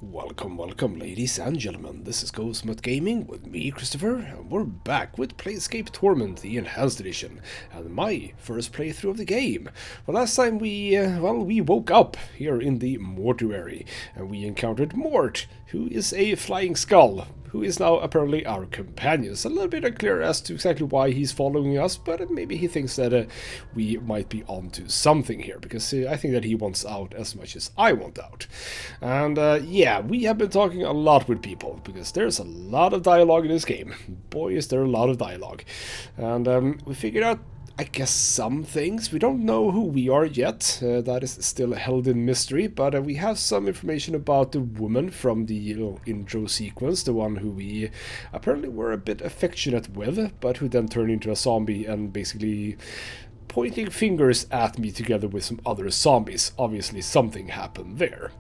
Welcome, ladies and gentlemen. This is Ghostmut Gaming with me, Christopher, and we're back with Plancescape Torment, the Enhanced Edition, and my first playthrough of the game. Well, last time we woke up here in the Mortuary, and we encountered Mort, who is a flying skull, who is now apparently our companion. It's a little bit unclear as to exactly why he's following us, but maybe he thinks that we might be onto something here, because I think that he wants out as much as I want out. And yeah, we have been talking a lot with people, because there's a lot of dialogue in this game. Boy, is there a lot of dialogue. And we figured out, I guess, some things. We don't know who we are yet. That is still held in mystery, but we have some information about the woman from the intro sequence, the one who we apparently were a bit affectionate with, but who then turned into a zombie and basically pointing fingers at me together with some other zombies. Obviously something happened there.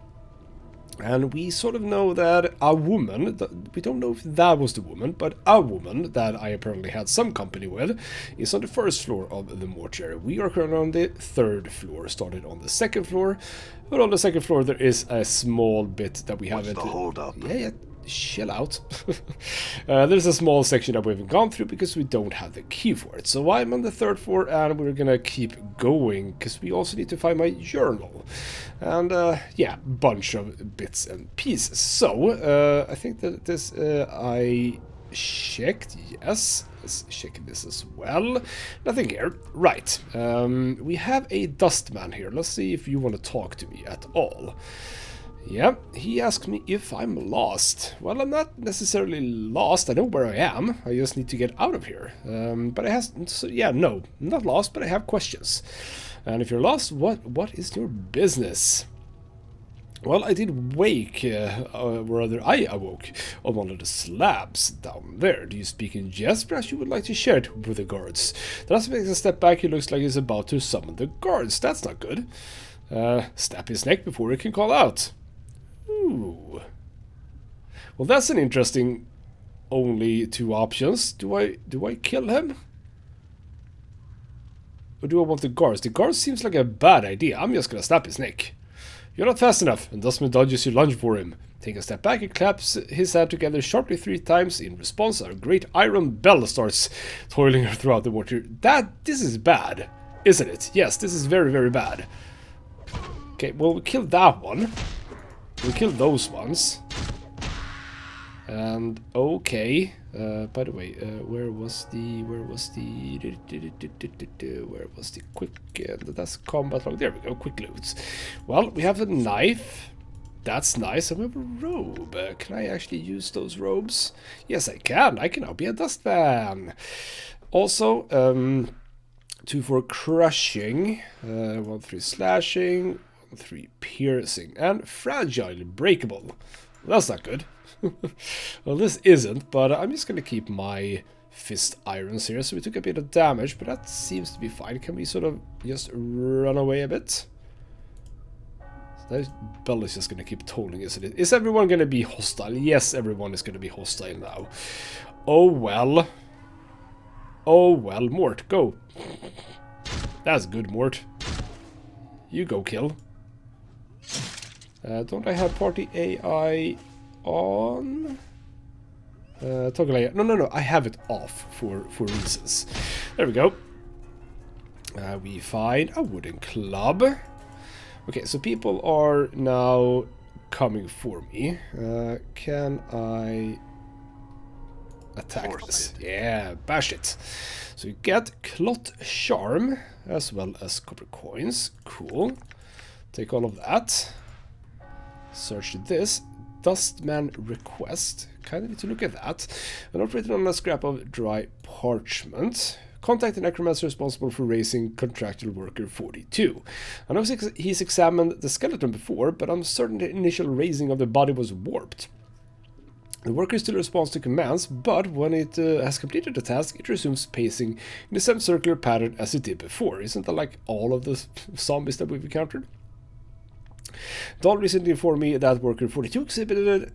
And we sort of know that a woman, we don't know if that was the woman, but a woman that I apparently had some company with is on the first floor of the mortuary. We are currently on the third floor, started on the second floor, but on the second floor there is a small bit that we haven't... What's the hold up? Yeah, chill out. There's a small section that we haven't gone through because we don't have the key for it. So I'm on the third floor and we're gonna keep going because we also need to find my journal. And yeah, bunch of bits and pieces. So I think that this I checked. Yes, let's check this as well. Nothing here. Right. We have a dustman here. Let's see if you want to talk to me at all. Yeah, he asked me if I'm lost. Well, I'm not necessarily lost. I know where I am. I just need to get out of here. But I have... So yeah, no, I'm not lost, but I have questions. And if you're lost, what is your business? Well, I did wake, or rather I awoke on one of the slabs down there. Do you speak in jest? Perhaps you would like to share it with the guards. The last makes a step back. He looks like he's about to summon the guards. That's not good. Snap his neck before he can call out. Ooh. Well, that's an interesting only two options. Do I kill him? Or do I want the guards? The guards seems like a bad idea. I'm just gonna snap his neck. You're not fast enough, and Dustman dodges your lunge for him. Take a step back and claps his hand together sharply 3 times. In response, a great iron bell starts toiling throughout the water. This is bad, isn't it? Yes, this is very, very bad. Okay, well, we killed that one. We killed those ones. And okay. By the way, where was the quick? That's combat log. There we go. Quick loot. Well, we have a knife. That's nice. And we have a robe. Can I actually use those robes? Yes, I can. I can now be a dustman. Also, 2 for crushing. 1 3 slashing. 3 piercing, and fragile, breakable. Well, that's not good. Well, this isn't, but I'm just gonna keep my fist irons here. So we took a bit of damage, but that seems to be fine. Can we sort of just run away a bit? So that bell is just gonna keep tolling, isn't it? Is everyone gonna be hostile? Yes, everyone is gonna be hostile now. Oh well. Oh well, Mort, go. That's good, Mort. You go kill. Don't I have party AI on? Toggle AI. No. I have it off for reasons. There we go. We find a wooden club. Okay, so people are now coming for me. Can I attack this? Yeah, bash it. So you get clot charm as well as copper coins. Cool. Take all of that. Search this. Dustman request. Kind of need to look at that. An operated on a scrap of dry parchment. Contact the necromancer responsible for raising contractual worker 42. I know he's examined the skeleton before, but I'm certain the initial raising of the body was warped. The worker still responds to commands, but when it has completed the task, it resumes pacing in the same circular pattern as it did before. Isn't that like all of the zombies that we've encountered? Dahl recently informed me that worker 42 exhibited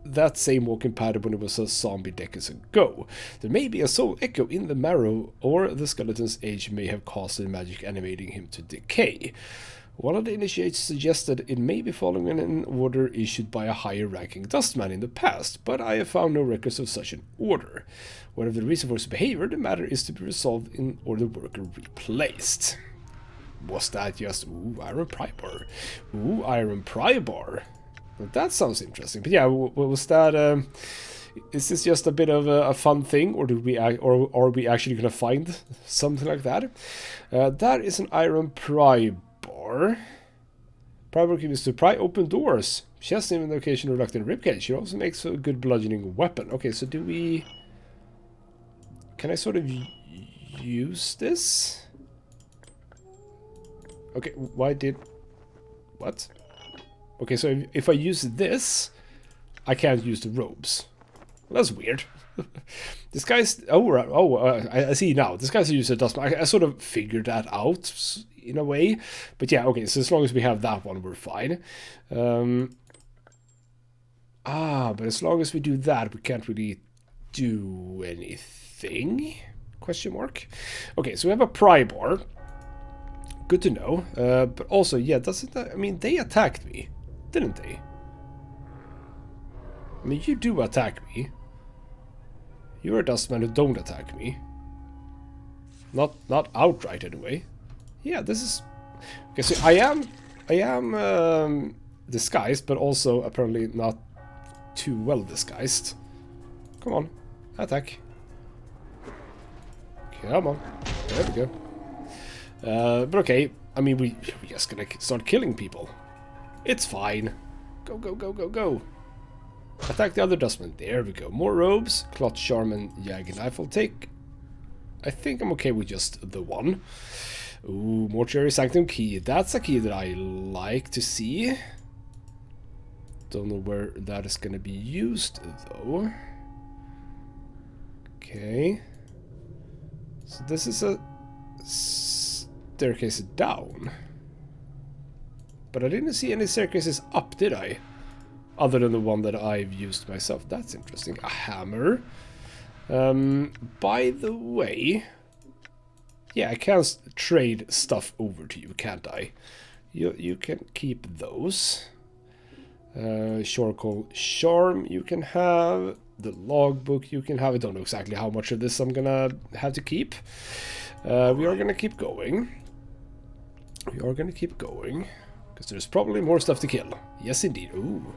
that same walking pattern when it was a zombie decades ago. There may be a soul echo in the marrow, or the skeleton's age may have caused the magic animating him to decay. One of the initiates suggested it may be following an order issued by a higher ranking dustman in the past, but I have found no records of such an order. Whatever the reason for his behavior, the matter is to be resolved in order the worker replaced. Was that just... Ooh, iron pry bar. Ooh, iron pry bar. Well, that sounds interesting. But yeah, was that... is this just a bit of a fun thing, or are we actually going to find something like that? That is an iron pry bar. Pry bar can be used to pry open doors. Chest in the occasion reluctant ribcage. It also makes a good bludgeoning weapon. Okay, so do we... Can I sort of use this? Okay, why did... What? Okay, so if I use this, I can't use the robes. Well, that's weird. This guy's... I see now. This guy's used a dustman. I sort of figured that out in a way. But yeah, okay, so as long as we have that one, we're fine. But as long as we do that, we can't really do anything? Question mark. Okay, so we have a pry bar. Good to know. But also, yeah, doesn't that... I mean, they attacked me, didn't they? I mean, you do attack me. You're a dustman who don't attack me. Not outright anyway. Yeah, this is... Okay, so I am disguised, but also apparently not too well disguised. Come on, attack. Come on. There we go. But okay, I mean, we're just gonna start killing people. It's fine. Go, go, go, go, go. Attack the other dustman. There we go. More robes. Cloth, charm, and jagged knife. I'll take... I think I'm okay with just the one. Ooh, Mortuary Sanctum key. That's a key that I like to see. Don't know where that is going to be used, though. Okay. So this is a staircase down. But I didn't see any staircases up, did I? Other than the one that I've used myself. That's interesting. A hammer. By the way... Yeah, I can trade stuff over to you, can't I? You can keep those. Charcoal charm you can have. The logbook you can have. I don't know exactly how much of this I'm gonna have to keep. We are gonna keep going. We are gonna keep going. Because there's probably more stuff to kill. Yes, indeed. Ooh.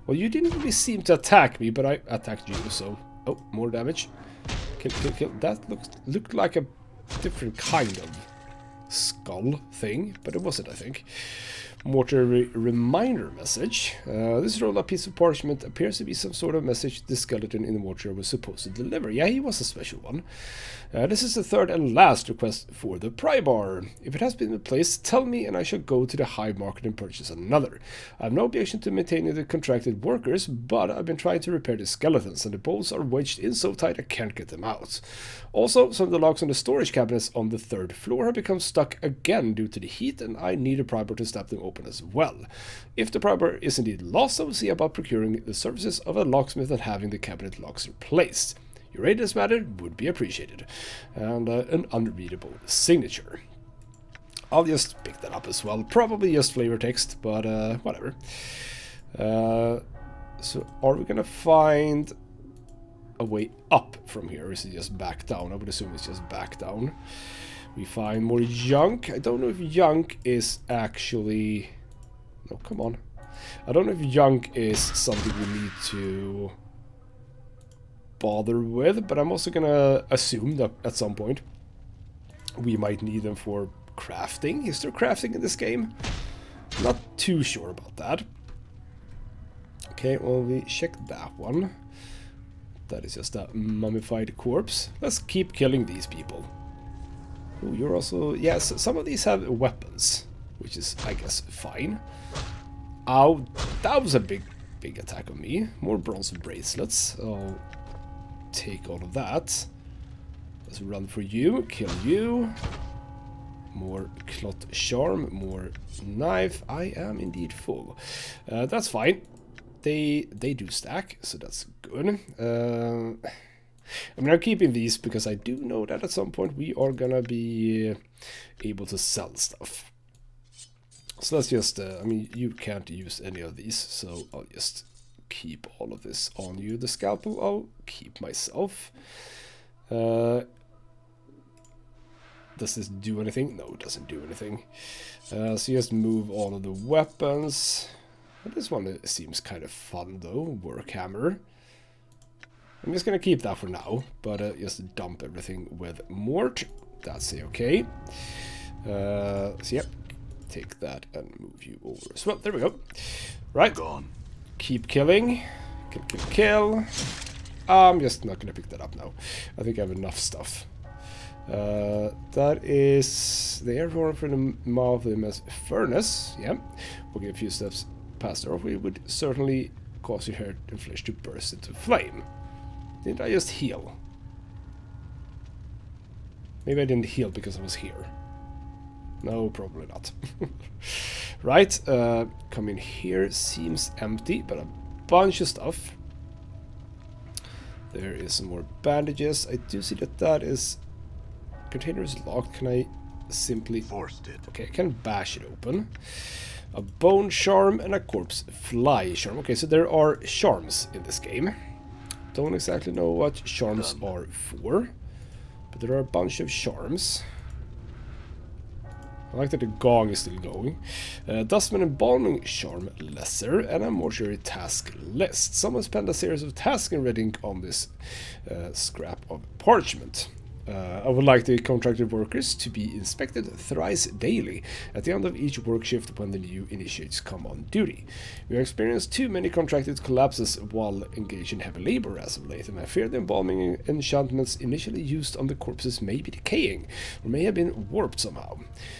Well, you didn't really seem to attack me, but I attacked you, so... Oh, more damage. Kill, kill, kill. That looked like a different kind of skull thing, but it wasn't, I think. Mortuary reminder message. This rolled up piece of parchment appears to be some sort of message the skeleton in the mortuary was supposed to deliver. Yeah, he was a special one. This is the third and last request for the pry bar. If it has been replaced, tell me and I shall go to the hive market and purchase another. I have no objection to maintaining the contracted workers, but I've been trying to repair the skeletons and the bolts are wedged in so tight I can't get them out. Also, some of the locks on the storage cabinets on the third floor have become stuck again due to the heat and I need a pry bar to snap them open as well. If the pry bar is indeed lost, I will see about procuring the services of a locksmith and having the cabinet locks replaced. Your aid in this matter would be appreciated. And an unreadable signature. I'll just pick that up as well. Probably just flavor text, but whatever. So are we gonna find a way up from here, or is it just back down? I would assume it's just back down. We find more junk. I don't know if junk is actually... No, come on. I don't know if junk is something we need to bother with, but I'm also gonna assume that at some point we might need them for crafting. Is there crafting in this game? Not too sure about that. Okay, well, we checked that one. That is just a mummified corpse. Let's keep killing these people. Oh, you're also... Yes, some of these have weapons, which is, I guess, fine. Ow, that was a big attack on me. More bronze bracelets. I'll take all of that. Let's run for you, kill you. More cloth charm, more knife. I am indeed full. That's fine. They do stack, so that's good. I mean, I'm keeping these because I do know that at some point we are gonna be able to sell stuff. So let's just, I mean, you can't use any of these, so I'll just keep all of this on you. The scalpel I'll keep myself. Does this do anything? No, it doesn't do anything. So just move all of the weapons. This one seems kind of fun though, Workhammer. I'm just gonna keep that for now, but just dump everything with Mort. That's okay. So yep, take that and move you over as well. There we go. Right. Gone. Keep killing. Kill, kill, kill. I'm just not gonna pick that up now. I think I have enough stuff. That is the air horn for the mouth of the furnace. Yeah. We'll get a few steps past there, or we would certainly cause your hair and flesh to burst into flame. Didn't I just heal? Maybe I didn't heal because I was here. No, probably not. Right, come in here. Seems empty, but a bunch of stuff. There is some more bandages. I do see that that is... Container is locked. Can I simply... Forced it. Okay, I can bash it open. A bone charm and a corpse fly charm. Okay, so there are charms in this game. Don't exactly know what charms are for, but there are a bunch of charms. I like that the gong is still going. Dustman Embalming Charm Lesser and a Mortuary Task List. Someone spent a series of tasks in red ink on this scrap of parchment. I would like the contracted workers to be inspected thrice daily at the end of each work shift when the new initiates come on duty. We have experienced too many contracted collapses while engaged in heavy labor as of late, and I fear the embalming enchantments initially used on the corpses may be decaying, or may have been warped somehow.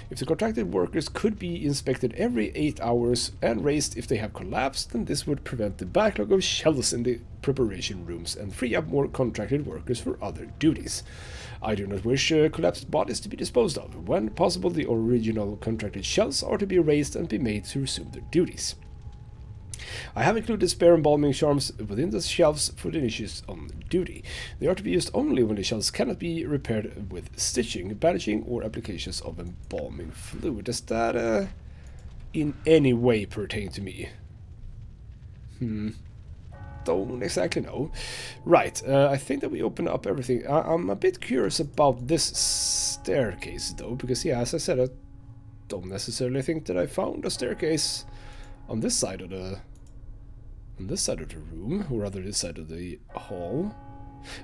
If the contracted workers could be inspected every 8 hours and raised if they have collapsed, then this would prevent the backlog of shells in the preparation rooms and free up more contracted workers for other duties. I do not wish collapsed bodies to be disposed of. When possible, the original contracted shells are to be raised and be made to resume their duties. I have included spare embalming charms within the shelves for the initiates on duty. They are to be used only when the shells cannot be repaired with stitching, bandaging, or applications of embalming fluid. Does that in any way pertain to me? Don't exactly know. Right, I think that we open up everything. I'm a bit curious about this staircase though, because yeah, as I said, I don't necessarily think that I found a staircase on this side of the room, or rather this side of the hall.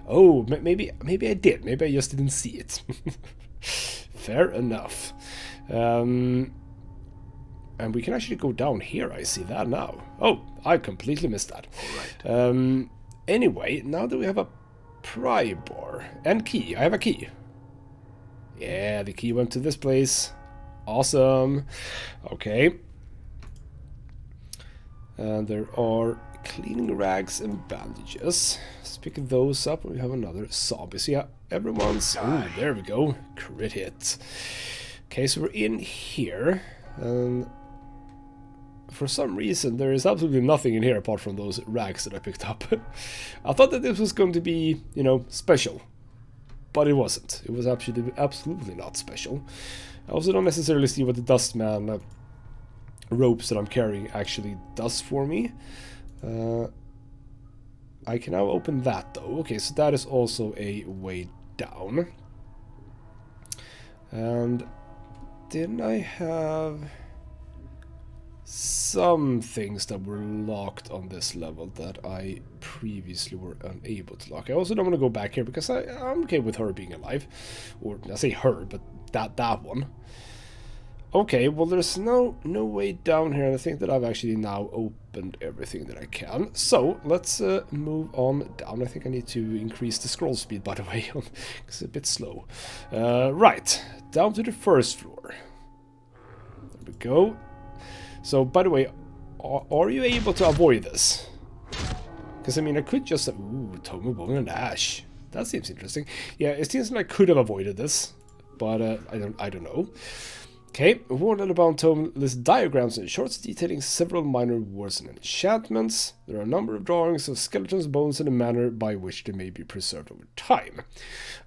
Oh, maybe I did. Maybe I just didn't see it. Fair enough. And we can actually go down here, I see that now. Oh, I completely missed that. All right. Anyway, now that we have a pry bar and key, I have a key. Yeah, the key went to this place. Awesome. Okay. And there are cleaning rags and bandages. Let's pick those up, and we have another zombie. So yeah, everyone's... Ooh, there we go. Crit hit. Okay, so we're in here, and... For some reason, there is absolutely nothing in here apart from those rags that I picked up. I thought that this was going to be, you know, special. But it wasn't. It was absolutely not special. I also don't necessarily see what the Dustman ropes that I'm carrying actually does for me. I can now open that, though. Okay, so that is also a way down. And didn't I have... some things that were locked on this level that I previously were unable to lock. I also don't want to go back here because I'm okay with her being alive. Or, I say her, but that one. Okay, well there's no way down here, and I think that I've actually now opened everything that I can. So, let's move on down. I think I need to increase the scroll speed, by the way, because it's a bit slow. Right, down to the first floor. There we go. So, by the way, are you able to avoid this? Because, I mean, I could just... Ooh, Tomo, Bone, and Ash. That seems interesting. Yeah, it seems like I could have avoided this, but I don't know. Okay, Warlord Bound Tome lists diagrams and charts detailing several minor rewards and enchantments. There are a number of drawings of skeletons, bones, and the manner by which they may be preserved over time.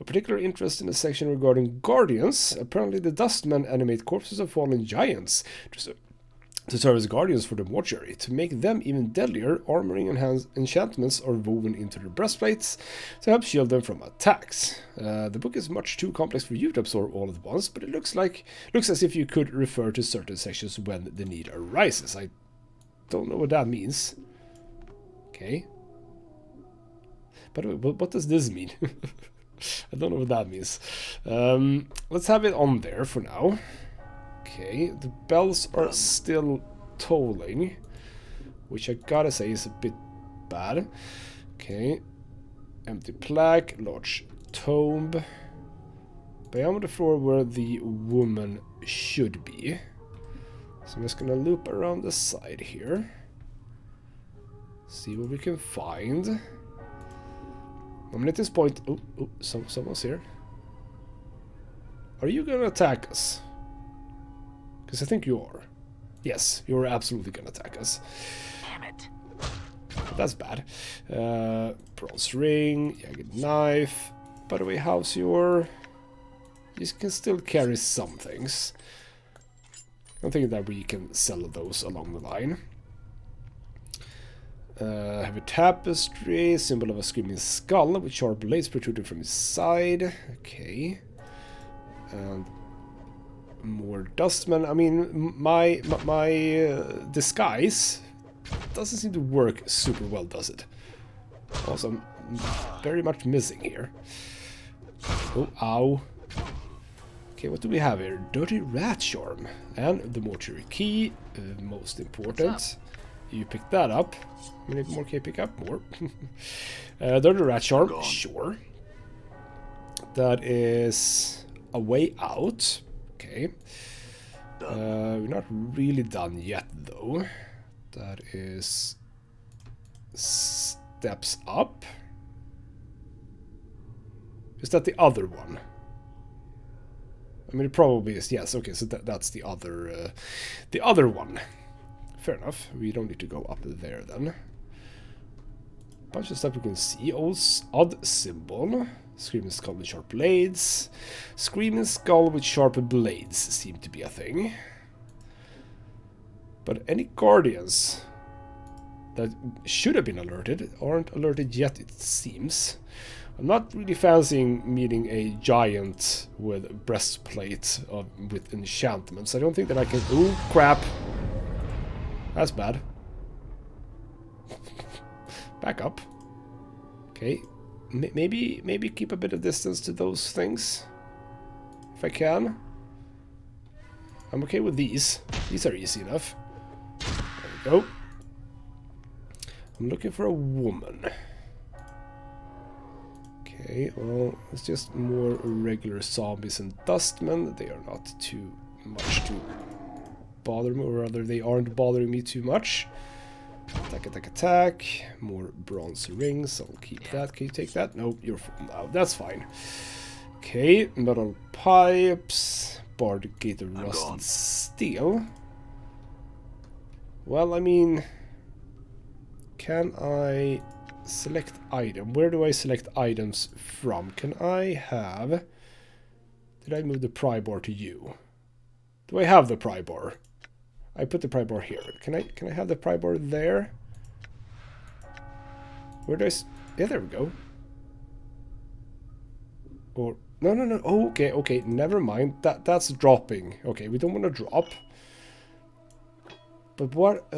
Of particular interest in the section regarding guardians. Apparently the dustmen animate corpses of fallen giants to serve as guardians for the mortuary. To make them even deadlier, armoring and enchantments are woven into their breastplates to help shield them from attacks. The book is much too complex for you to absorb all at once, but it looks as if you could refer to certain sections when the need arises. I don't know what that means. Okay. But what does this mean? I don't know what that means. Let's have it on there for now. Okay, the bells are still tolling, which I gotta say is a bit bad. Okay, empty plaque, large tomb. But I'm on the floor where the woman should be. So I'm just gonna loop around the side here. See what we can find. I mean, at this point... Oh, someone's here. Are you gonna attack us? Because I think you are. Yes, you're absolutely gonna attack us. Damn it. That's bad. Bronze ring, jagged knife. By the way, how's your... You can still carry some things. I'm thinking that we can sell those along the line. Have a tapestry, symbol of a screaming skull with sharp blades protruding from his side. Okay. And more dustmen. I mean, my disguise doesn't seem to work super well, does it? Also, I'm very much missing here. Oh, ow. Okay, what do we have here? Dirty rat charm and the mortuary key. Most important. You picked that up. We need more. Can you pick up more? Dirty rat charm. Sure. That is a way out. Okay. We're not really done yet, though. That is steps up. Is that the other one? I mean, it probably is. Yes. Okay. So that's the other one. Fair enough. We don't need to go up there then. Bunch of stuff we can see. Odd symbol. Screaming skull with sharp blades. Screaming skull with sharp blades seem to be a thing. But any guardians that should have been alerted aren't alerted yet, it seems. I'm not really fancying meeting a giant with breastplate with enchantments. I don't think that I can... Ooh, crap. That's bad. Back up. Okay. Maybe keep a bit of distance to those things. If I can. I'm okay with these. These are easy enough. There we go. I'm looking for a woman. Okay, well, it's just more regular zombies and dustmen. They are not too much to bother me, or rather they aren't bothering me too much. Attack, attack, attack. More bronze rings. I'll keep that. Can you take that? No, you're full now. That's fine. Okay, metal pipes. Barred gate of rusted steel. Well, I mean... Can I select item? Where do I select items from? Can I have... Did I move the pry bar to you? Do I have the pry bar? I put the pry bar here. Can I have the pry bar there? Where do I... Yeah, there we go. Or... No. Oh, okay. Never mind. That's dropping. Okay, we don't want to drop. But what...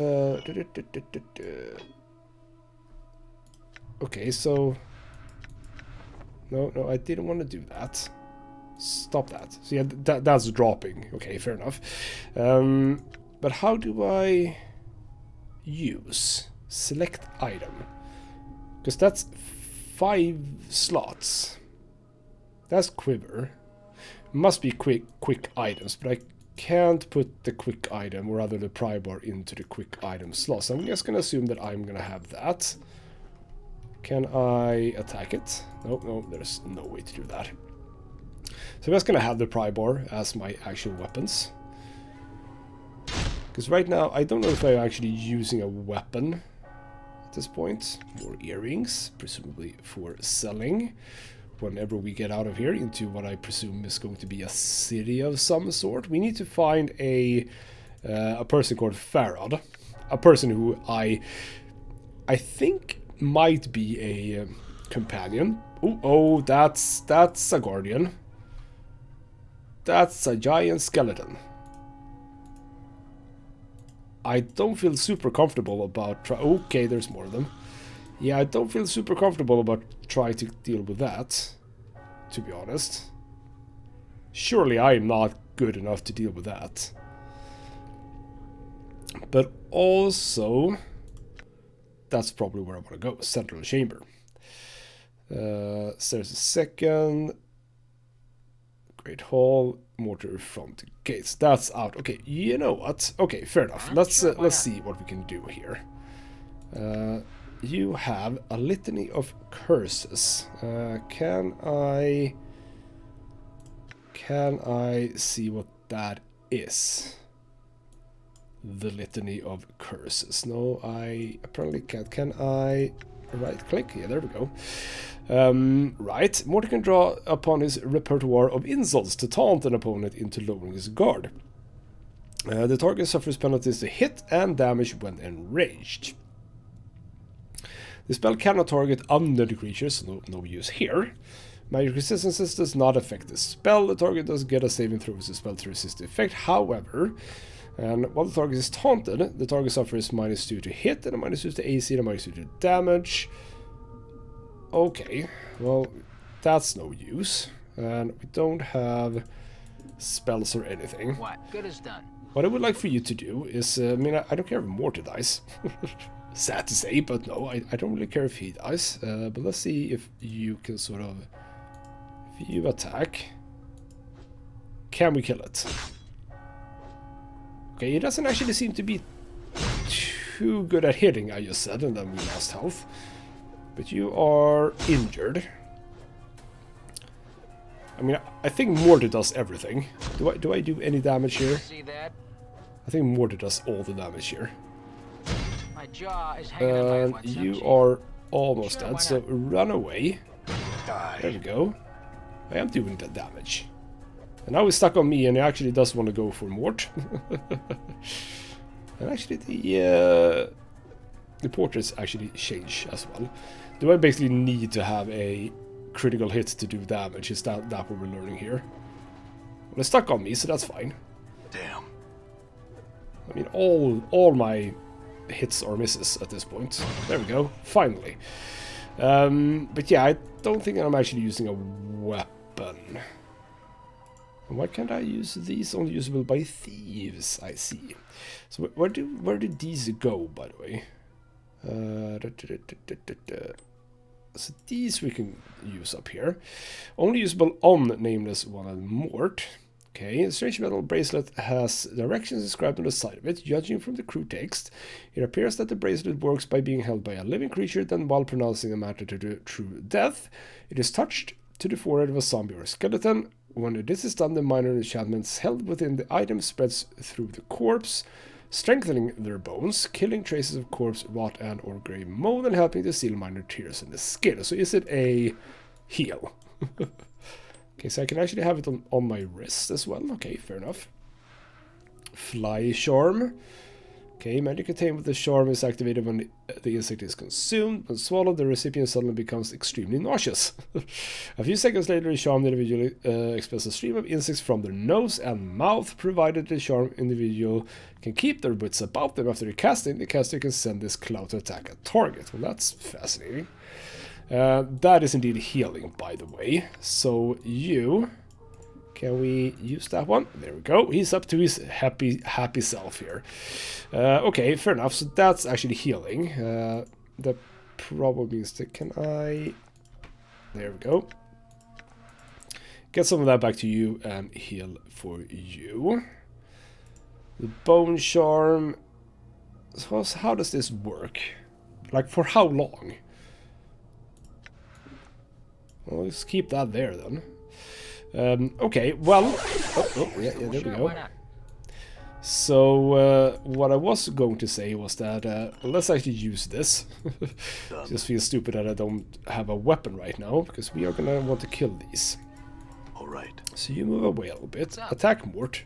Okay, so... No, I didn't want to do that. Stop that. So yeah, that's dropping. Okay, fair enough. But how do I use select item? Because that's 5 slots. That's quiver. Must be quick items, but I can't put the quick item, or rather the pry bar, into the quick item slot. So I'm just gonna assume that I'm gonna have that. Can I attack it? No, there's no way to do that. So I'm just gonna have the pry bar as my actual weapons. Because right now, I don't know if I'm actually using a weapon at this point. More earrings, presumably for selling. Whenever we get out of here into what I presume is going to be a city of some sort. We need to find a person called Farad. A person who I think might be a companion. Oh, that's a guardian. That's a giant skeleton. I don't feel super comfortable about okay, there's more of them. Yeah, I don't feel super comfortable about trying to deal with that, to be honest. Surely I am not good enough to deal with that. But also, that's probably where I want to go, central chamber. There's a second. Great hall, mortar front gates. That's out. Okay, you know what? Okay, fair enough. Let's see what we can do here. You have a litany of curses. Can I see what that is? The litany of curses. No, I apparently can't. Can I right click? Yeah, there we go. Right, Mortar can draw upon his repertoire of insults to taunt an opponent into lowering his guard. The target suffers penalties to hit and damage when enraged. The spell cannot target undead creatures, so no use here. Magic resistances does not affect the spell. The target does get a saving throw as a spell to resist the effect. However, and while the target is taunted, the target suffers -2 to hit and a -2 to AC and a -2 to damage. Okay, well, that's no use. And we don't have spells or anything. What good is done? What I would like for you to do is, I mean, I don't care if Mortar dies. Sad to say, but no, I don't really care if he dies. But let's see if you can sort of... If you attack... Can we kill it? Okay, it doesn't actually seem to be too good at hitting, I just said, and then we lost health. But you are injured. I mean, I think Mortar does everything. Do I do any damage here? See that? I think Mortar does all the damage here. My jaw is hanging on my And one you cheek. are almost Sure, dead, why so run away. Die. There we go. I am doing the damage. And now he's stuck on me, and he actually does want to go for Mort. And actually, the portraits actually change as well. Do I basically need to have a critical hit to do damage? Is that what we're learning here? Well, it's stuck on me, so that's fine. Damn. I mean, all my hits or misses at this point. There we go, finally. But yeah, I don't think I'm actually using a weapon. And why can't I use these? Only usable by thieves, I see. So where do these go, by the way? So these we can use up here. Only usable on Nameless One and Mort. Okay, a strange metal bracelet has directions described on the side of it. Judging from the crew text, it appears that the bracelet works by being held by a living creature, then while pronouncing a matter to the true death, it is touched to the forehead of a zombie or skeleton. When this is done, the minor enchantments held within the item spreads through the corpse, strengthening their bones, killing traces of corpse, rot, and or grey mold, and helping to seal minor tears in the skin. So is it a heal? Okay, so I can actually have it on my wrist as well. Okay, fair enough. Fly charm. Okay, magic contained with the charm is activated when the insect is consumed. When swallowed, the recipient suddenly becomes extremely nauseous. A few seconds later, the charmed individual expels a stream of insects from their nose and mouth, provided the charmed individual can keep their wits about them after casting. The caster can send this cloud to attack a target. Well, that's fascinating. That is indeed healing, by the way. So you... Can we use that one? There we go. He's up to his happy self here. Okay, fair enough. So that's actually healing. That probably means that can I... There we go. Get some of that back to you and heal for you. The bone charm. So how does this work? Like, for how long? Well, let's keep that there then. Okay, well... Oh, yeah, there we go. So what I was going to say was that let's actually use this. Just feels stupid that I don't have a weapon right now, because we are gonna want to kill these. All right. So you move away a little bit. Attack Mort.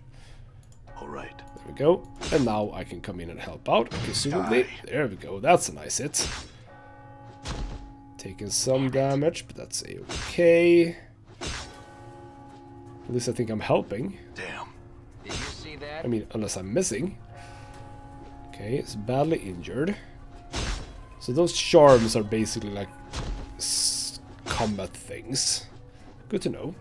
All right. There we go. And now I can come in and help out, presumably. Die. There we go. That's a nice hit. Taking some damage, but that's okay. At least I think I'm helping. Damn. Did you see that? I mean, unless I'm missing. Okay, it's badly injured. So those charms are basically like combat things. Good to know.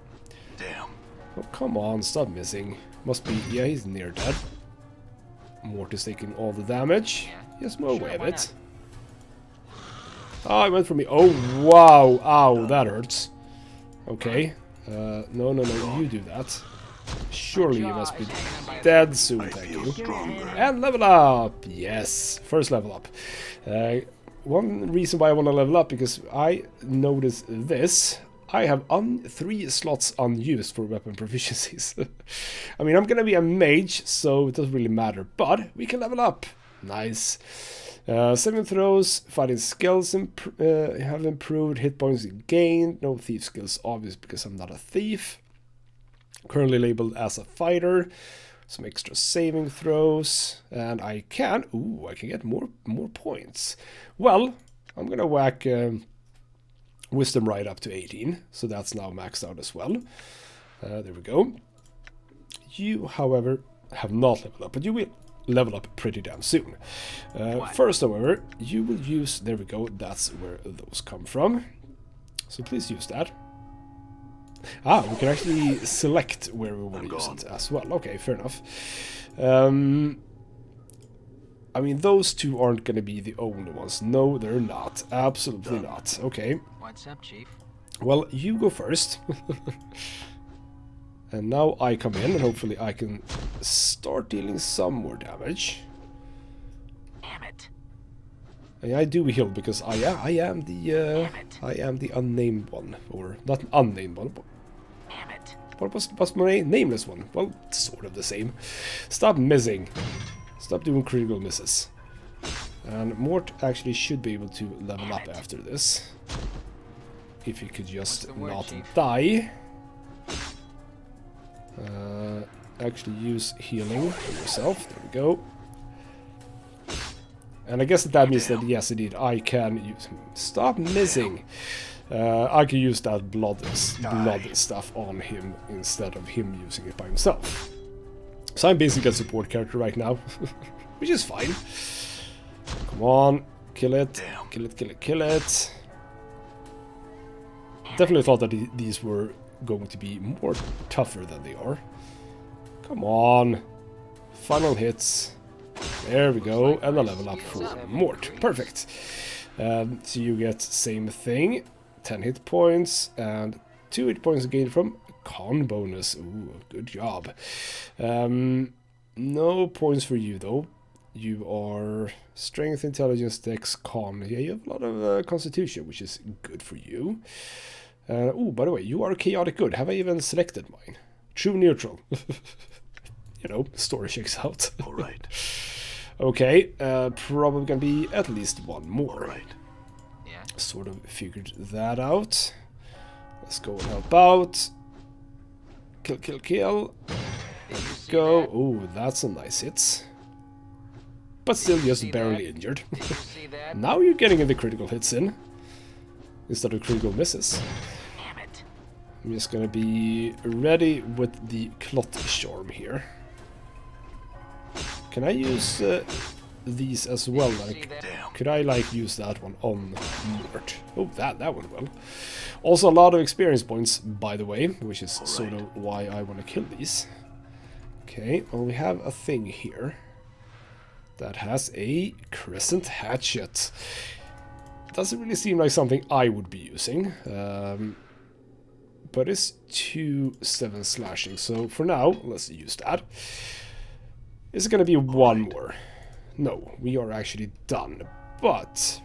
Damn. Oh, come on, stop missing. Must be, yeah, he's near dead. Mort is taking all the damage. Yes, more away of it. Oh, it went for me. Oh, wow. Ow, that hurts. Okay. No, you do that. Surely you must be dead soon, thank you. Stronger. And level up! Yes, first level up. One reason why I want to level up, because I noticed this. I have 3 slots unused for weapon proficiencies. I mean, I'm gonna be a mage, so it doesn't really matter, but we can level up. Nice. 7 throws, fighting skills have improved, hit points gained, no thief skills, obvious because I'm not a thief. Currently labeled as a fighter, some extra saving throws, and I can get more points. Well, I'm gonna whack wisdom right up to 18, so that's now maxed out as well. There we go. You, however, have not leveled up, but you will level up pretty damn soon. First, however, you will use, there we go, that's where those come from. So please use that. Ah, we can actually select where we want to use it as well. Okay, fair enough. I mean, those two aren't going to be the only ones. No, they're not. Absolutely not. Okay. What's up, Chief? Well, you go first. And now I come in, and hopefully I can start dealing some more damage. Damn it. And I do heal because I am the unnamed one, or not an unnamed one. Damn it. What was my nameless one? Well, sort of the same. Stop missing. Stop doing critical misses. And Mort actually should be able to level up after this. If he could just not die. Actually use healing for yourself. There we go. And I guess that means that, yes, indeed, I can use... Stop missing! I can use that blood stuff on him instead of him using it by himself. So I'm basically a support character right now, which is fine. Come on, kill it, kill it, kill it, kill it. Definitely thought that these were going to be more tougher than they are. Come on, final hits. There we go, and a level up for Mort. Perfect. So you get same thing, 10 hit points, and 2 hit points gained from con bonus. Ooh, good job. No points for you, though. You are strength, intelligence, dex, con. Yeah, you have a lot of constitution, which is good for you. Oh, by the way, you are chaotic good. Have I even selected mine? True neutral. You know, story checks out. All right. Okay, probably gonna be at least one more. All right. Yeah. Sort of figured that out. Let's go and help out. Kill, kill, kill. Did you see Go. that? Oh, that's a nice hit. But still just see barely that? injured. Did you see that? Now you're getting the critical hits in. Instead of critical misses. Damn it. I'm just gonna be ready with the clot charm here. Can I use these as well? Like, could I like use that one on Mort? Oh, that went well. Also a lot of experience points, by the way, which is sort of why I want to kill these. Okay, well we have a thing here that has a crescent hatchet. Doesn't really seem like something I would be using, but it's 2/7 slashing. So for now, let's use that. Is it going to be one more? No, we are actually done. But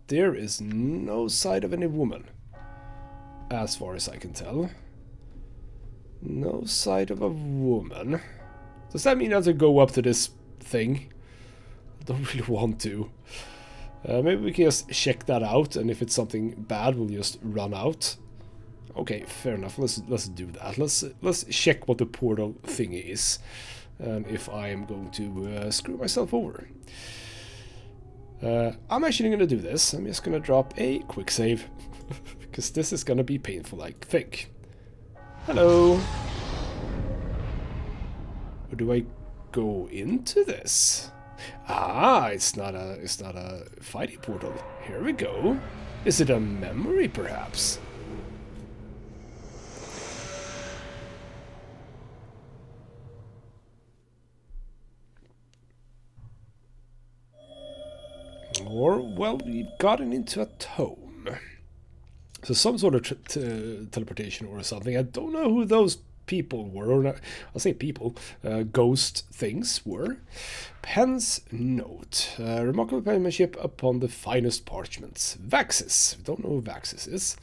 there is no sight of any woman, as far as I can tell. No sight of a woman. Does that mean I have to go up to this thing? I don't really want to. Maybe we can just check that out, and if it's something bad, we'll just run out. Okay, fair enough. Let's do that. Let's check what the portal thingy is, and if I am going to screw myself over. I'm actually going to do this. I'm just going to drop a quick save, because this is going to be painful, I think. Hello. Or do I go into this? Ah, it's not a fighting portal. Here we go. Is it a memory, perhaps? Or, well, we've gotten into a tome. So some sort of teleportation or something. I don't know who those people were, or not, I'll say people, ghost things were. Pen's note. Remarkable penmanship upon the finest parchments. Vaxis. Don't know who Vaxis is.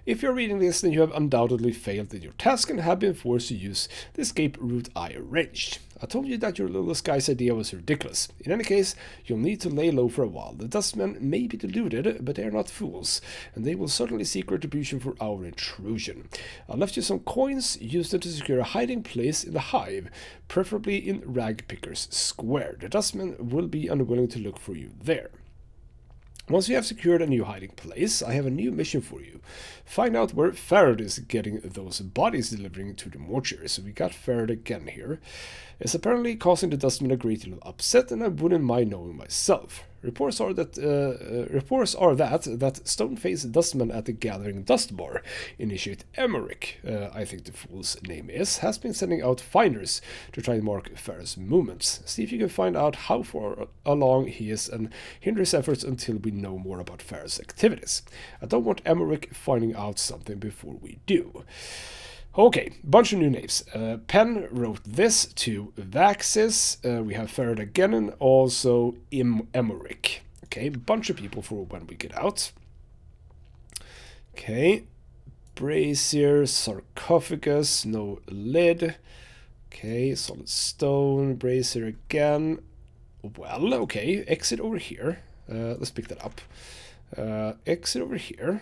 If you're reading this, then you have undoubtedly failed in your task and have been forced to use the escape route I arranged. I told you that your little guy's idea was ridiculous. In any case, you'll need to lay low for a while. The dustmen may be deluded, but they are not fools, and they will certainly seek retribution for our intrusion. I left you some coins. Use them to secure a hiding place in the hive, preferably in Ragpicker's Square. The dustmen will be unwilling to look for you there. Once you have secured a new hiding place, I have a new mission for you. Find out where Farad is getting those bodies delivering to the mortuary. So we got Farad again here. It's apparently causing the dustmen a great deal of upset, and I wouldn't mind knowing myself. Reports are that stone-faced dustman at the Gathering Dust Bar, initiate Emmerich, I think the fool's name is, has been sending out finders to try and mark Farad's movements. See if you can find out how far along he is and hinder his efforts until we know more about Farad's activities. I don't want Emmerich finding out something before we do. Okay, bunch of new names. Penn wrote this to Vaxis. We have Farad again, and also Emmerich. Okay, bunch of people for when we get out. Okay, brazier, sarcophagus, no lid. Okay, solid stone, brazier again. Well, okay, exit over here. Let's pick that up. Exit over here.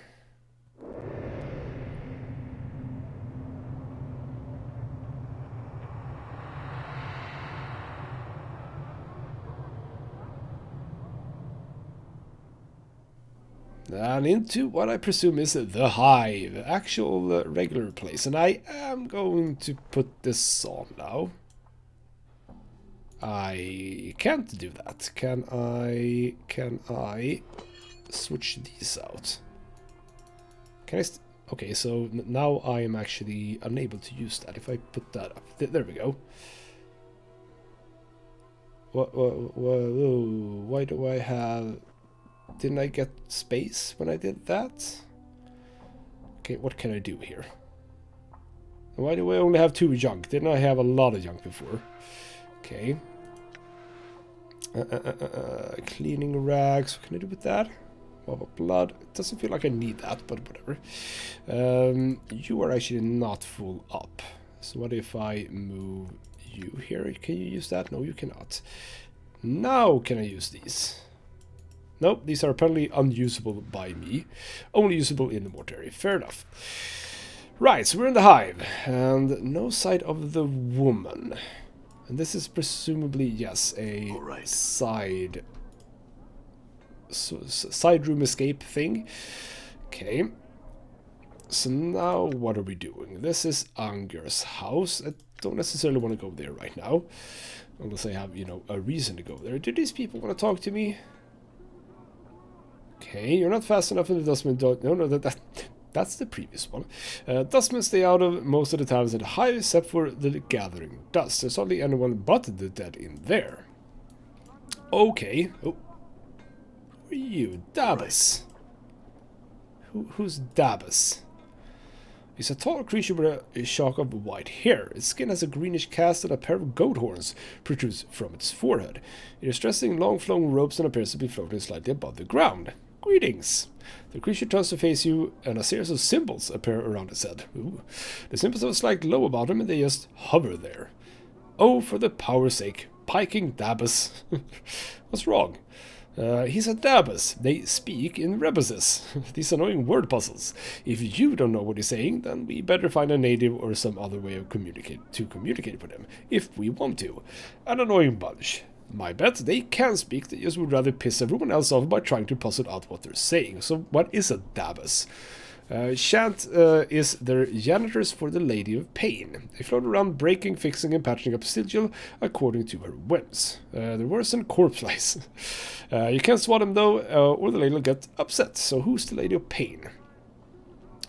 And into what I presume is the hive, actual regular place. And I am going to put this on now. I can't do that. Can I switch these out? Can I? Okay, so now I am actually unable to use that. If I put that up, there we go. Why do I have? Didn't I get space when I did that? Okay, what can I do here? Why do I only have 2 junk? Didn't I have a lot of junk before? Okay. Cleaning rags. What can I do with that? Blood. It doesn't feel like I need that, but whatever. You are actually not full up. So what if I move you here? Can you use that? No, you cannot. Now can I use these? Nope, these are apparently unusable by me. Only usable in the mortuary. Fair enough. Right, so we're in the hive. And no sight of the woman. And this is presumably, yes, a side room escape thing. Okay. So now what are we doing? This is Anger's house. I don't necessarily want to go there right now. Unless I have, you know, a reason to go there. Do these people want to talk to me? Okay, you're not fast enough in the dustman. No, that's the previous one. Dustmen stay out of most of the times at the hive, except for the gathering dust. There's hardly anyone but the dead in there. Okay. Oh. Who are you? Dabas. Who's Dabas? He's a tall creature with a shock of white hair. Its skin has a greenish cast and a pair of goat horns protrudes from its forehead. It is dressed in long flowing robes and appears to be floating slightly above the ground. Greetings. The creature turns to face you, and a series of symbols appear around its head. Ooh. The symbols have a slight glow about them, and they just hover there. Oh, for the power's sake, piking Dabus. What's wrong? He's a Dabus. They speak in rebuses. These annoying word puzzles. If you don't know what he's saying, then we better find a native or some other way of communicate with him, if we want to. An annoying bunch. My bet, they can speak, they just would rather piss everyone else off by trying to puzzle out what they're saying. So what is a Dabus? Shant is their janitors for the Lady of Pain. They float around breaking, fixing and patching up sigil according to her whims. They're worse than corpse lice. You can't swat them though, or the lady will get upset. So who's the Lady of Pain?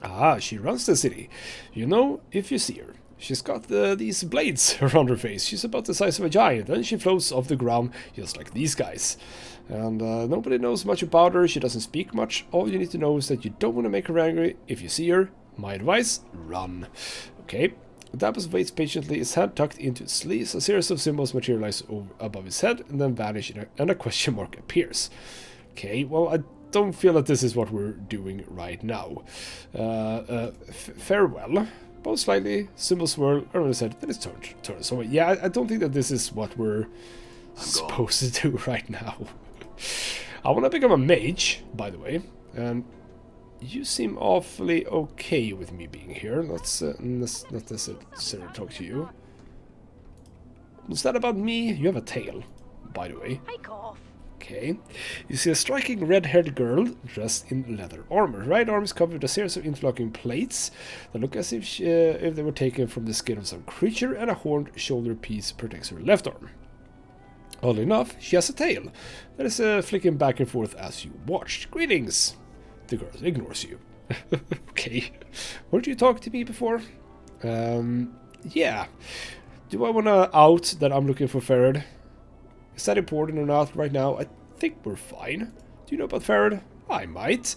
Ah, she runs the city. You know, if you see her. She's got these blades around her face. She's about the size of a giant, and she floats off the ground just like these guys. And nobody knows much about her. She doesn't speak much. All you need to know is that you don't want to make her angry. If you see her, my advice, run. Okay. Dabus waits patiently, his hand tucked into his sleeves. A series of symbols materialize above his head and then vanish, and a question mark appears. Okay, well, I don't feel that this is what we're doing right now. Farewell. Both slightly, symbol swirl around his head, then it's turn. So yeah, I don't think that this is what we're supposed to do right now. I want to become a mage, by the way, and you seem awfully okay with me being here. Let's not necessarily talk to you. What's that about me? You have a tail, by the way. Okay. You see a striking red-haired girl dressed in leather armor. Her right arm is covered with a series of interlocking plates that look as if they were taken from the skin of some creature, and a horned shoulder piece protects her left arm. Oddly enough, she has a tail that is flicking back and forth as you watch. Greetings! The girl ignores you. Okay. Weren't you talking to me before? Yeah. Do I want to out that I'm looking for Farad? Is that important or not right now? I think we're fine. Do you know about Farad? I might.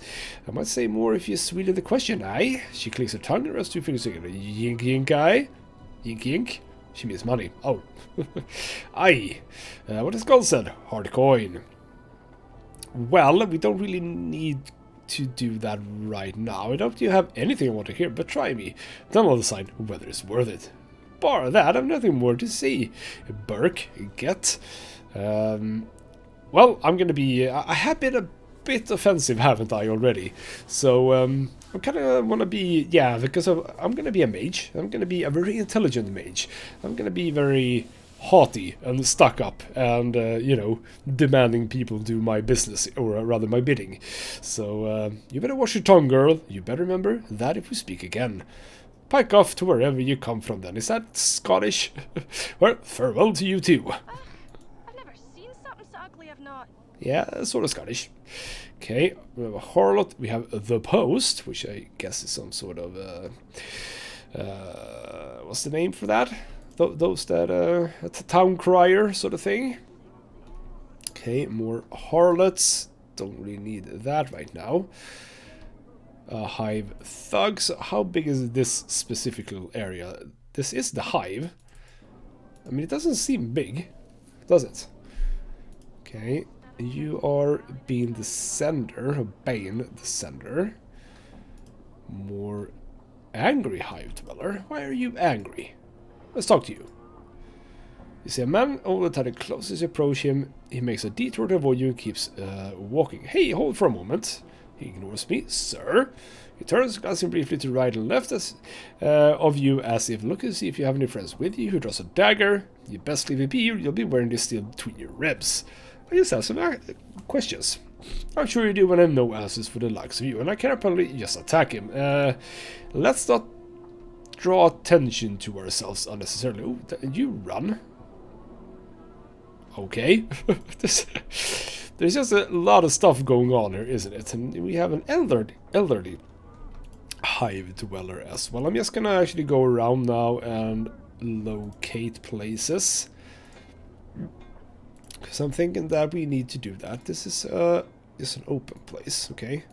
I might say more if you sweeten the question, aye? She clicks her tongue and rubs two fingers together. Yink yink, aye? Yink yink? She means money. Oh. Aye. What has God said? Hard coin. Well, we don't really need to do that right now. I don't have anything I want to hear, but try me. Then I'll decide whether it's worth it. Bar that, I've nothing more to say. Burke, get. Well, I'm gonna be... I have been a bit offensive, haven't I, already? So, I kind of want to be... Yeah, because I'm gonna be a mage. I'm gonna be a very intelligent mage. I'm gonna be very haughty and stuck up and, you know, demanding people do my business, or rather my bidding. So, you better watch your tongue, girl. You better remember that if we speak again. Pike off to wherever you come from then. Is that Scottish? Well, farewell to you too. I've never seen something so ugly, I've not. Yeah, sort of Scottish. Okay, we have a harlot. We have the post, which I guess is some sort of... what's the name for that? Those that... a town crier sort of thing. Okay, more harlots. Don't really need that right now. Hive thugs. How big is this specific little area? This is the hive. I mean, it doesn't seem big, does it? Okay, you are being the sender, Bane the sender. More angry hive dweller. Why are you angry? Let's talk to you. You see a man all the time. The closer you approach him, he makes a detour to avoid you and keeps walking. Hey, hold for a moment. He ignores me, sir. He turns, glancing briefly to right and left of you as if looking to see if you have any friends with you. Who draws a dagger. You best leave it be, or you'll be wearing this steel between your ribs. I just have some questions. I'm sure you do when I have no answers for the likes of you, and I can probably just attack him. Let's not draw attention to ourselves unnecessarily. Ooh, you run. Okay. There's just a lot of stuff going on here, isn't it? And we have an elderly hive dweller as well. I'm just gonna actually go around now and locate places. Because I'm thinking that we need to do that. This is an open place, okay?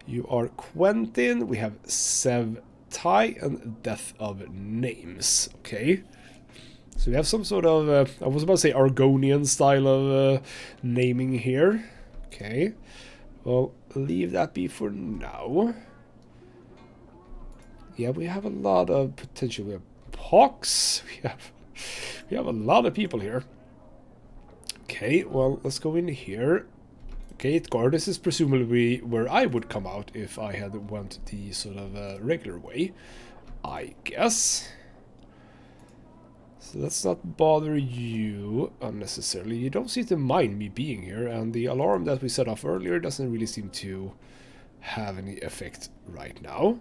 You are Quentin. We have Sev Tai and Death of Names, okay? So we have some sort of, I was about to say Argonian style of naming here. Okay. Well, leave that be for now. Yeah, we have a lot of potential. We have pox. We have a lot of people here. Okay, well, let's go in here. Gate guard. This is presumably where I would come out if I had went the sort of regular way, I guess. So let's not bother you unnecessarily. You don't seem to mind me being here, and the alarm that we set off earlier doesn't really seem to have any effect right now.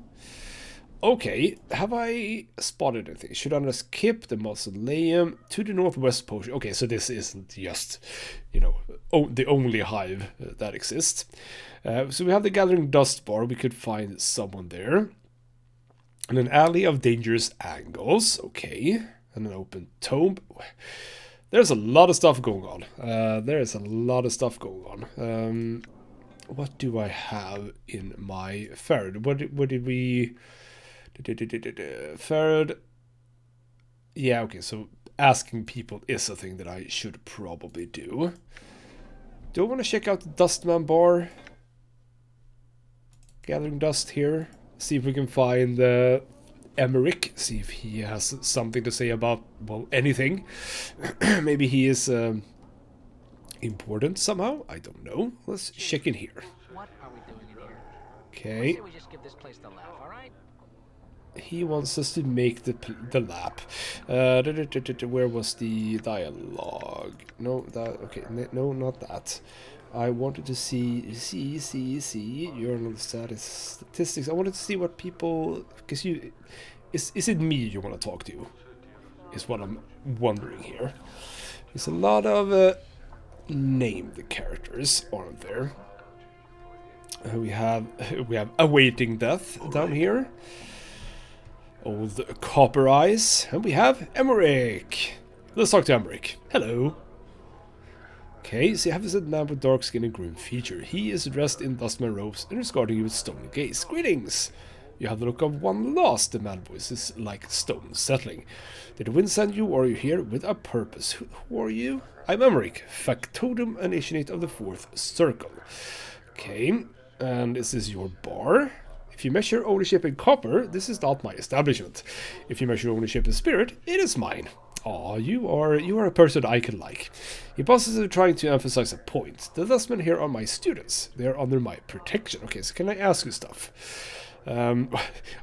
Okay, have I spotted anything? Should I skip the mausoleum to the northwest potion? Okay, so this isn't just, you know, the only hive that exists. So we have the gathering dust bar. We could find someone there. And an alley of dangerous angles. Okay. And an open tomb. There's a lot of stuff going on. There is a lot of stuff going on. What do I have in my ferret? What did we... Ferret. Yeah, okay, so asking people is a thing that I should probably do. Do I want to check out the Dustman bar? Gathering dust here. See if we can find Emmerich. See if he has something to say about, well, anything. Maybe he is important somehow. I don't know. Let's check in here. What are we doing in here? Okay. Say we just give this place the laugh, all right? He wants us to make the lap. Where was the dialogue? No, that okay. No, not that. I wanted to see journal statistics. I wanted to see what people, because you is it me you want to talk to? Is what I'm wondering here. There's a lot of named characters, aren't there? We have awaiting death down here. Old Copper Eyes, and we have Emmerich. Let's talk to Emmerich. Hello. Okay, so you have this man with dark skin and grim feature. He is dressed in dustman robes and is regarding you with stony gaze. Greetings! You have the look of one lost, the man voice is like stone settling. Did the wind send you, or are you here with a purpose? Who are you? I'm Emmerich, factotum initiate of the fourth circle. Okay, and is this your bar? If you measure ownership in copper, this is not my establishment. If you measure ownership in spirit, it is mine. Aw, you are a person I can like. He pauses and trying to emphasize a point. The dustmen here are my students. They are under my protection. Okay, so can I ask you stuff? I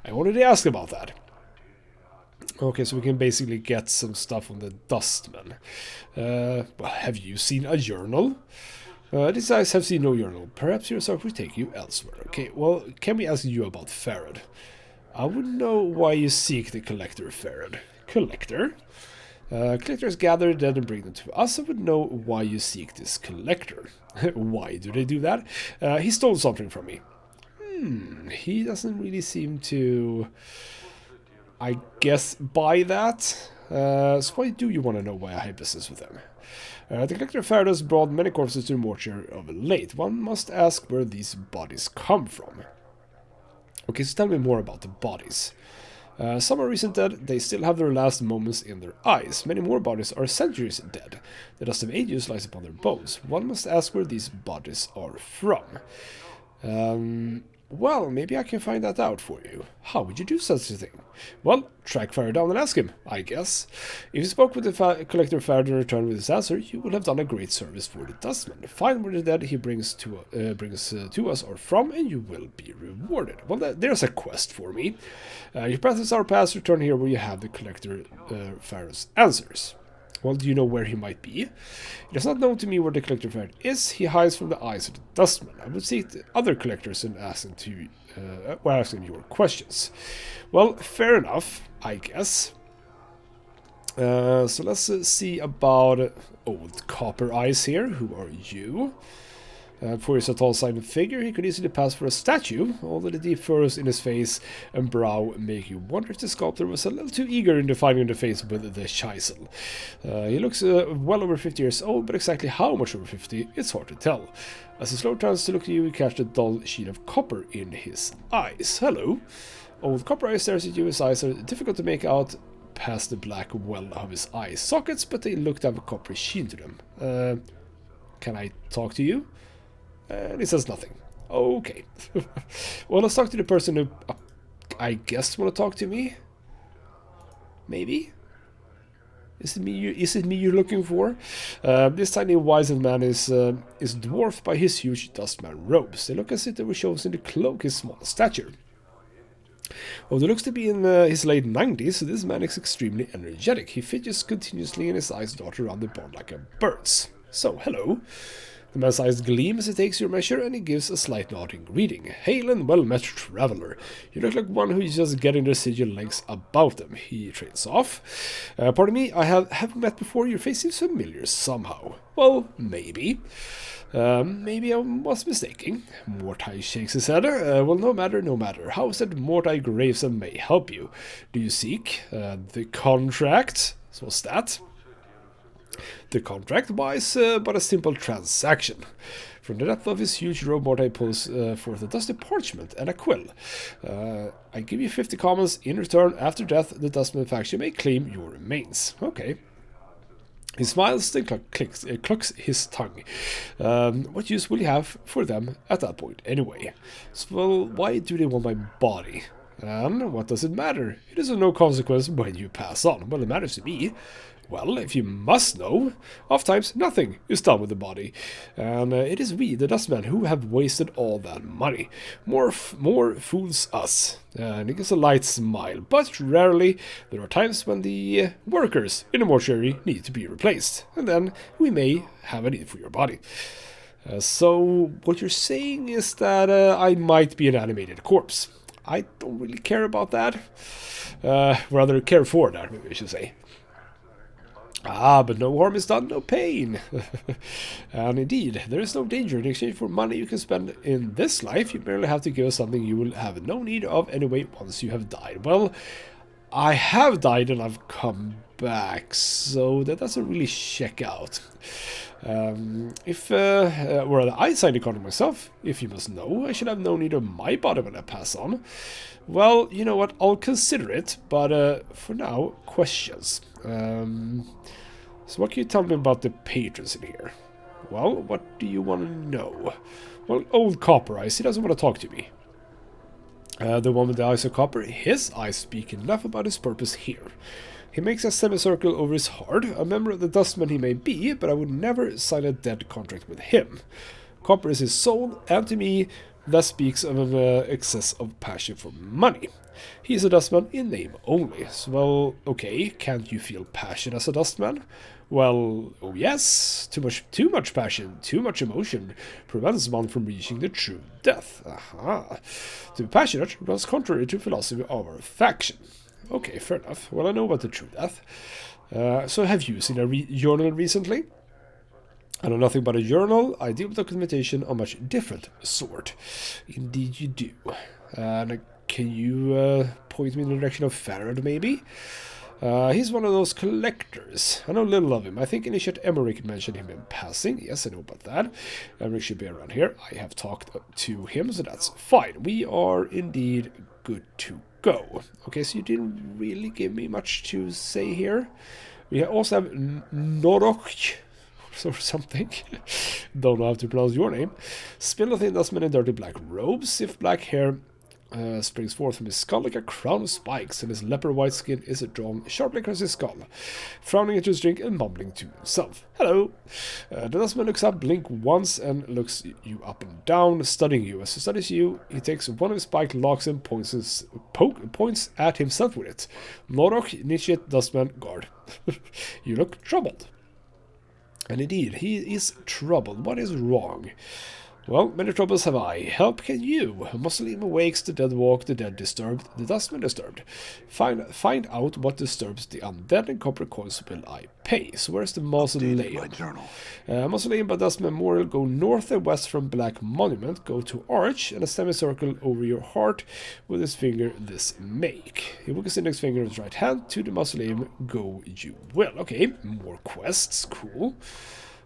wanted to ask about that. Okay, so we can basically get some stuff on the dustmen. Well, have you seen a journal? These guys have seen no journal. Perhaps your search will take you elsewhere. Okay, well, can we ask you about Farad? I wouldn't know why you seek the collector, Farad. Collector? Collectors gather dead and bring them to us. I would know why you seek this collector. Why do they do that? He stole something from me. He doesn't really seem to, I guess, buy that. So why do you want to know why I have business with them? The collector Farad has brought many corpses to the mortuary of late. One must ask where these bodies come from. Okay, so tell me more about the bodies. Some are recent dead, they still have their last moments in their eyes. Many more bodies are centuries dead. The dust of ages lies upon their bones. One must ask where these bodies are from. Well, maybe I can find that out for you. How would you do such a thing? Well, track Farad down and ask him, I guess. If you spoke with the collector Farad and returned with his answer, you would have done a great service for the dustman. Find where the dead he brings to us are from, and you will be rewarded. Well, there's a quest for me. Your path is our past. Return here where you have the collector Farad's answers. Well, do you know where he might be? It is not known to me where the collector Farad is. He hides from the eyes of the dustman. I would seek the other collectors and ask them your questions. Well, fair enough, I guess. So let's see about old Copper Eyes here. Who are you? For his tall silent figure, he could easily pass for a statue, although the deep furrows in his face and brow make you wonder if the sculptor was a little too eager in defining the face with the chisel. He looks well over 50 years old, but exactly how much over 50, it's hard to tell. As he slowly turns to look at you, you catch the dull sheen of copper in his eyes. Hello. Old Copper Eyes stares at you. His eyes are difficult to make out past the black well of his eye sockets, but they look to have a coppery sheen to them. Can I talk to you? And he says nothing. Okay. Well, let's talk to the person who I guess want to talk to me. Maybe? Is it me you're looking for? This tiny wizened man is dwarfed by his huge dustman robes. They look as if they were chosen to cloak his small stature. Although he looks to be in his late 90s, so this man is extremely energetic. He fidgets continuously and his eyes dart around the board like a bird's. So, hello. The man's eyes gleam as he takes your measure, and he gives a slight nodding greeting. Hail and well met, traveler. You look like one who is just getting their sigil legs about them. He trades off. Pardon me, I haven't met before. Your face seems familiar somehow. Well, maybe. Maybe I was mistaken. Mortai shakes his head. Well, no matter. How is it Mortai Gravesend may help you? Do you seek the contract? So what's that? The contract buys but a simple transaction. From the depth of his huge robe, Mortai pulls forth a dusty parchment and a quill. I give you 50 commons. In return, after death, the dustman faction may claim your remains. Okay. He smiles, then clucks his tongue. What use will you have for them at that point, anyway? So, well, why do they want my body? And what does it matter? It is of no consequence when you pass on. Well, it matters to me. Well, if you must know, oftentimes nothing is done with the body, and it is we, the dustmen, who have wasted all that money. More fools us. And he gives a light smile, but rarely there are times when the workers in the mortuary need to be replaced, and then we may have a need for your body. So what you're saying is that I might be an animated corpse. I don't really care about that. Rather care for that, maybe I should say. Ah, but no harm is done, no pain. And indeed, there is no danger. In exchange for money you can spend in this life, you merely have to give us something you will have no need of anyway once you have died. Well, I have died and I've come back, so that doesn't really check out. If I signed the contract myself, if you must know, I should have no need of my body when I pass on. Well, you know what, I'll consider it, but for now, questions. So what can you tell me about the patrons in here? Well, what do you want to know? Well, old Copper Eyes, he doesn't want to talk to me. The one with the eyes of copper, his eyes speak enough about his purpose here. He makes a semicircle over his heart. A member of the Dustmen he may be, but I would never sign a dead contract with him. Copper is his soul, and to me, that speaks of an excess of passion for money. He is a Dustman in name only. So, well, okay, can't you feel passion as a Dustman? Well, oh yes, too much passion, too much emotion prevents one from reaching the true death. Aha. To be passionate runs contrary to philosophy of our faction. Okay, fair enough. Well, I know about the true death. So have you seen a journal recently? I know nothing about a journal. I deal with documentation on a much different sort. Indeed you do. And can you point me in the direction of Farad, maybe? He's one of those collectors. I know little of him. I think Initiate Emmerich mentioned him in passing. Yes, I know about that. Emmerich should be around here. I have talked to him, so that's fine. We are indeed good to go. Okay, so you didn't really give me much to say here. We also have Norok or something. Don't know how to pronounce your name. Spindlethin Dustman in dirty black robes, stiff black hair springs forth from his skull like a crown of spikes, and his leopard white skin is drawn sharply across his skull, frowning into his drink and mumbling to himself. Hello. The Dustman looks up, blink once, and looks you up and down, studying you. As he studies you, he takes one of his spiked locks and points at himself with it. Norok, Initiate, Dustman, guard. You look troubled. And indeed, he is troubled. What is wrong? Well, many troubles have I. Help can you. Mausoleum awakes, the dead walk, the dead disturbed, the Dustman disturbed. Find out what disturbs the undead, and copper coins will I pay. So where's the mausoleum? My journal. Mausoleum by Dustman Memorial, go north and west from Black Monument, go to Arch, and a semicircle over your heart with his finger this make. He walks his index finger with his right hand to the mausoleum, go you will. Okay, more quests, cool.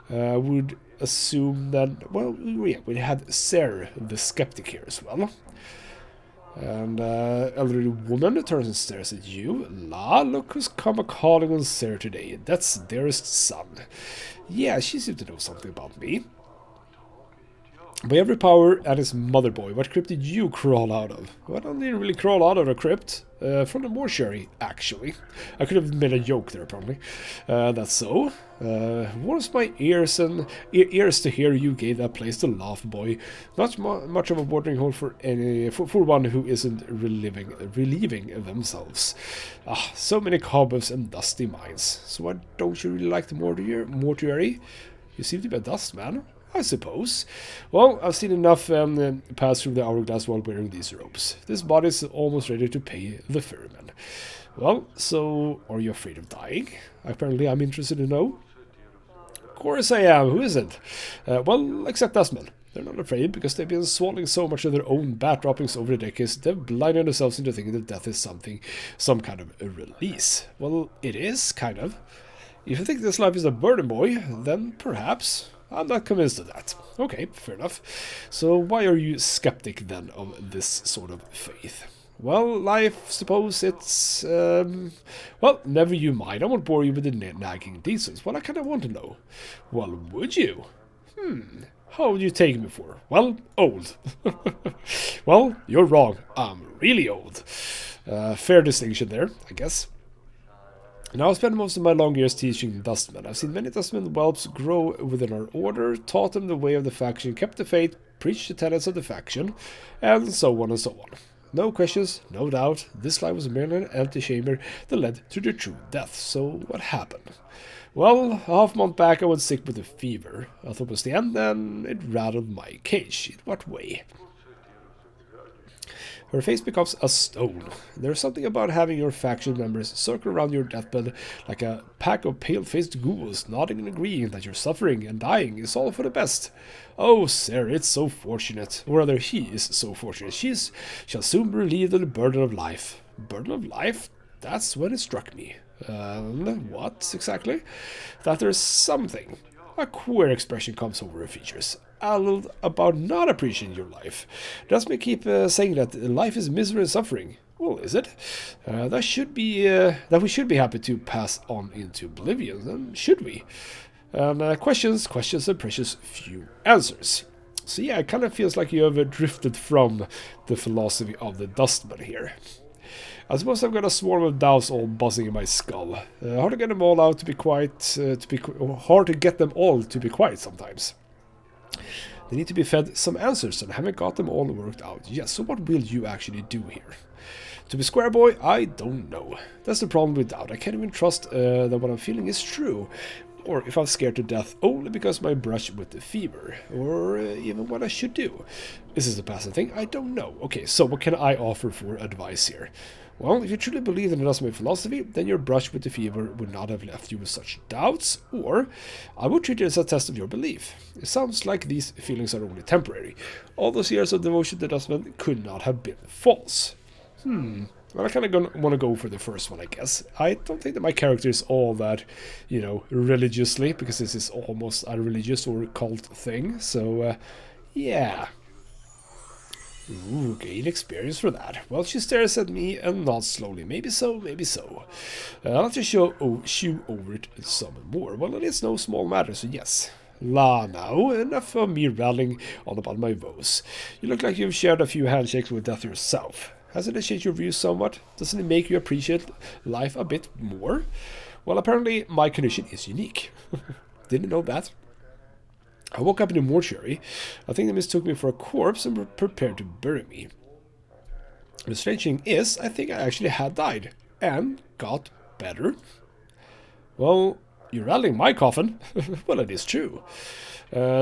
Would assume that, well, yeah, we had Ser the Skeptic here as well. And elderly woman turns and stares at you. La, look who's come a-calling on Ser today. That's dearest son. Yeah, she seemed to know something about me. By every power and his mother boy, what crypt did you crawl out of? Well, I didn't really crawl out of a crypt. From the mortuary, actually. I could have made a joke there, probably. That's so. Warms my ears and ears to hear you gave that place to laugh, boy. Not much of a watering hole for one who isn't relieving themselves. Ah, so many cobwebs and dusty minds. So why don't you really like the mortuary? You seem to be a dust man. I suppose. Well, I've seen enough pass through the hourglass while wearing these robes. This body's almost ready to pay the ferryman. Well, so are you afraid of dying? Apparently I'm interested to know. Of course I am, who isn't? Well, except dustmen. They're not afraid because they've been swallowing so much of their own bat droppings over the decades, they've blinded themselves into thinking that death is some kind of a release. Well, it is, kind of. If you think this life is a burden, boy, then perhaps. I'm not convinced of that. Okay, fair enough. So why are you skeptic then of this sort of faith? Well, life, suppose it's, well, never you mind. I won't bore you with the nagging details. Well, I kind of want to know. Well, would you? How would you take me for? Well, old. Well, you're wrong. I'm really old. Fair distinction there, I guess. Now, I've spent most of my long years teaching dustmen. I've seen many dustmen whelps grow within our order, taught them the way of the faction, kept the faith, preached the tenets of the faction, and so on and so on. No questions, no doubt, this life was merely an empty chamber that led to the true death. So, what happened? Well, a half month back I was sick with a fever. I thought it was the end, and it rattled my cage. In what way? Her face becomes a stone. There's something about having your faction members circle around your deathbed like a pack of pale-faced ghouls, nodding and agreeing that your suffering and dying is all for the best. Oh, sir, it's so fortunate. Or rather, he is so fortunate. Shall soon be relieved of the burden of life. Burden of life? That's when it struck me. What, exactly? That there's something. A queer expression comes over her features. A little about not appreciating your life. Does me keep saying that life is misery and suffering? Well, is it? That we should be happy to pass on into oblivion, then should we? And questions, and precious few answers. So yeah, it kind of feels like you have drifted from the philosophy of the dustman here. I suppose I've got a swarm of doubts all buzzing in my skull. Hard to get them all out to be quiet. Hard to get them all to be quiet sometimes. They need to be fed some answers, and I haven't got them all worked out yet. So what will you actually do here? To be square, boy, I don't know. That's the problem with doubt. I can't even trust that what I'm feeling is true. Or if I'm scared to death only because my brush with the fever. Or even what I should do. Is this a passive thing? I don't know. Okay, so what can I offer for advice here? Well, if you truly believe in the Dustman philosophy, then your brush with the fever would not have left you with such doubts, or I would treat it as a test of your belief. It sounds like these feelings are only temporary. All those years of devotion to the Dustman could not have been false. Well, I kind of want to go for the first one, I guess. I don't think that my character is all that, religiously, because this is almost a religious or cult thing, so, yeah. Ooh, gain experience for that. Well, she stares at me and nods slowly. Maybe so, maybe so. I'll have to chew over it some more. Well, it's no small matter, so yes. La now, enough of me rattling on about my woes. You look like you've shared a few handshakes with death yourself. Hasn't it changed your views somewhat? Doesn't it make you appreciate life a bit more? Well, apparently my condition is unique. Didn't know that. I woke up in the mortuary. I think they mistook me for a corpse and were prepared to bury me. The strange thing is, I think I actually had died. And got better. Well, you're rattling my coffin. Well, it is true.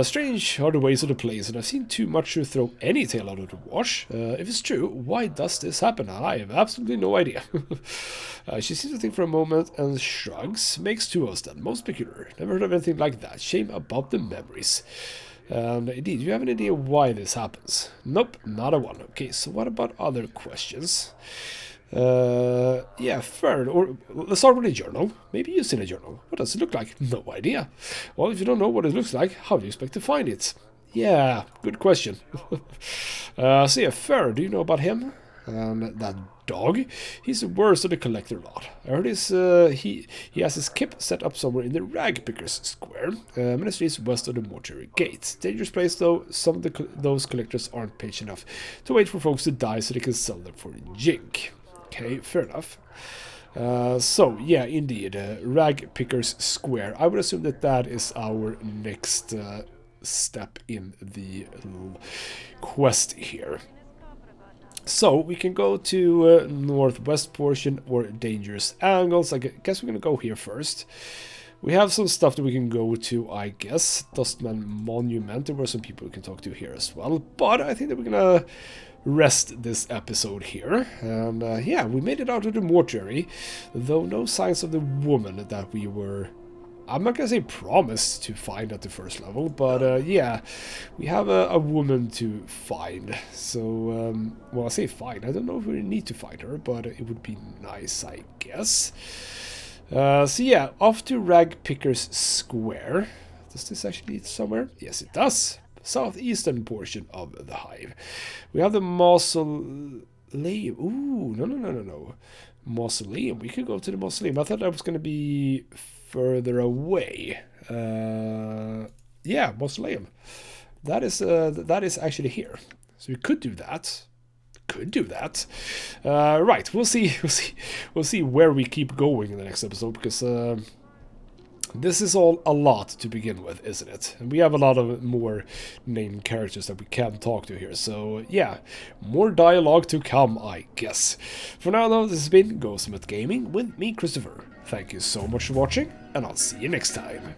Strange are the ways of the place, and I've seen too much to throw any tale out of the wash. If it's true, why does this happen? I have absolutely no idea. She seems to think for a moment and shrugs. Makes two of us then. Most peculiar. Never heard of anything like that. Shame about the memories. And indeed, do you have an idea why this happens? Nope, not a one. Okay, so what about other questions? Yeah, fair. Or let's start with a journal. Maybe you've seen a journal. What does it look like? No idea. Well, if you don't know what it looks like, how do you expect to find it? Yeah, good question. So yeah, fair. Do you know about him? And that dog, he's the worst of the collector lot. I heard he has his kip set up somewhere in the Rag Pickers Square, many streets west of the Mortuary Gate. Dangerous place though, some of those collectors aren't patient enough to wait for folks to die so they can sell them for a jig. Okay, fair enough. So, yeah, indeed, Rag Pickers Square. I would assume that that is our next step in the quest here. So, we can go to northwest portion or dangerous angles. I guess we're going to go here first. We have some stuff that we can go to, I guess. Dustman Monument, there were some people we can talk to here as well. But I think that we're going to rest this episode here. And yeah, we made it out of the mortuary. Though no signs of the woman that we were, I'm not going to say promised to find at the first level. But yeah, we have a woman to find. So, well, I say find. I don't know if we need to find her, but it would be nice, I guess. So yeah, off to Rag Pickers Square. Does this actually lead somewhere? Yes, it does. Southeastern portion of the hive. We have the mausoleum. Ooh, no. Mausoleum. We could go to the mausoleum. I thought that was going to be further away. Yeah, mausoleum. That is actually here. So we could do that. Right, we'll see where we keep going in the next episode, because this is all a lot to begin with, isn't it? And we have a lot of more named characters that we can talk to here, so yeah, more dialogue to come, I guess. For now though, this has been Ghostmith Gaming with me, Christopher. Thank you so much for watching, and I'll see you next time.